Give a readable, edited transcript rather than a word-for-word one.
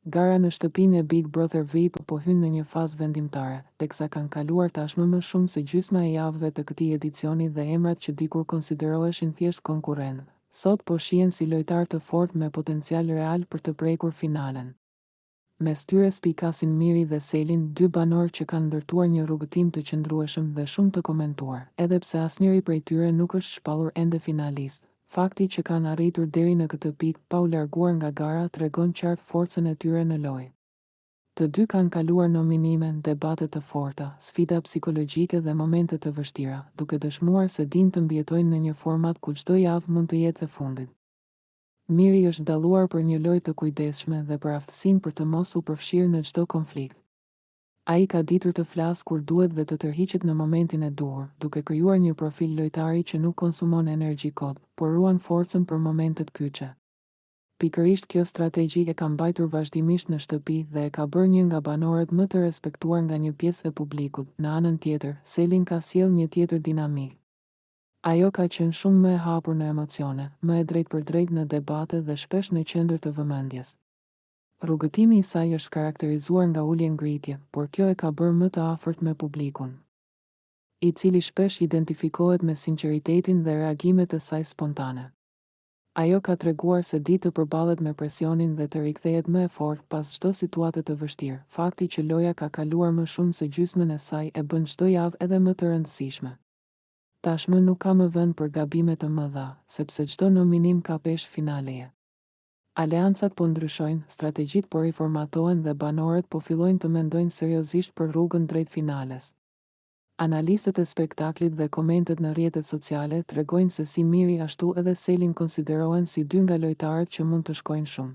Gara në shtëpinë e Big Brother VIP po hyn në një fazë vendimtare, teksa kanë kaluar tashmë më shumë se gjysma e javëve të këtij edicioni dhe emrat që dikur konsideroheshin thjesht konkurrentë, sot po shihen si lojtarë të fortë me potencial real për të prekur finalen. Mes tyre spikasin Miri dhe Selin, dy banorë që kanë ndërtuar një rrugëtim të qëndrueshëm dhe shumë të komentuar, edhe pse asnjëri prej tyre nuk është shpallur ende finalist. Fakti që kanë arritur deri në këtë pikë pa u larguar nga gara tregon qartë forcën e tyre në lojë. Të dy kanë kaluar nominime, debate të forta, sfida psikologjike dhe momente të vështira, duke dëshmuar se dinë të mbijetojnë në një format ku çdo javë mund të jetë e fundit. Miri është dalluar për një lojë të kujdesshme dhe për aftësinë për të mos u përfshirë në çdo konflikt. Ai ka ditur të flasë kur duhet dhe të tërhiqet në momentin e duhur, duke krijuar një profil lojtari që nuk konsumon energji kot, por ruan forcën për momentet kyçe. Pikërisht kjo strategji e ka mbajtur vazhdimisht në shtëpi dhe e ka bërë një nga banorët më të respektuar nga një pjesë e publikut. Në anën tjetër, Selin ka sjellë një tjetër dinamik. Ajo ka qenë shumë më e hapur në emocione, më e drejtpërdrejtë në debate dhe shpesh në qendër të vëmendjes. Rrugëtimi i saj është karakterizuar nga ulje ngritje, por kjo e ka bërë më të afërt me publikun, i cili shpesh identifikohet me sinqeritetin dhe reagimet e saj spontane. Ajo ka treguar se di të përballet me presionin dhe të rikthehet më e fortë pas çdo situate të vështirë. Fakti që loja ka kaluar më shumë se gjysmën e saj e bën çdo javë edhe më të rëndësishme. Tashmë nuk ka më vend për gabime të mëdha, sepse çdo nominim ka peshë finaleje. Aleancat po ndryshojnë, strategjitë po riformatohen dhe banorët po fillojnë të mendojnë seriozisht për rrugën drejt finales. Analistët e spektaklit dhe komentet në rrjetet sociale tregojnë se si Miri ashtu edhe Selin konsiderohen si dy nga lojtarët që mund të shkojnë shumë.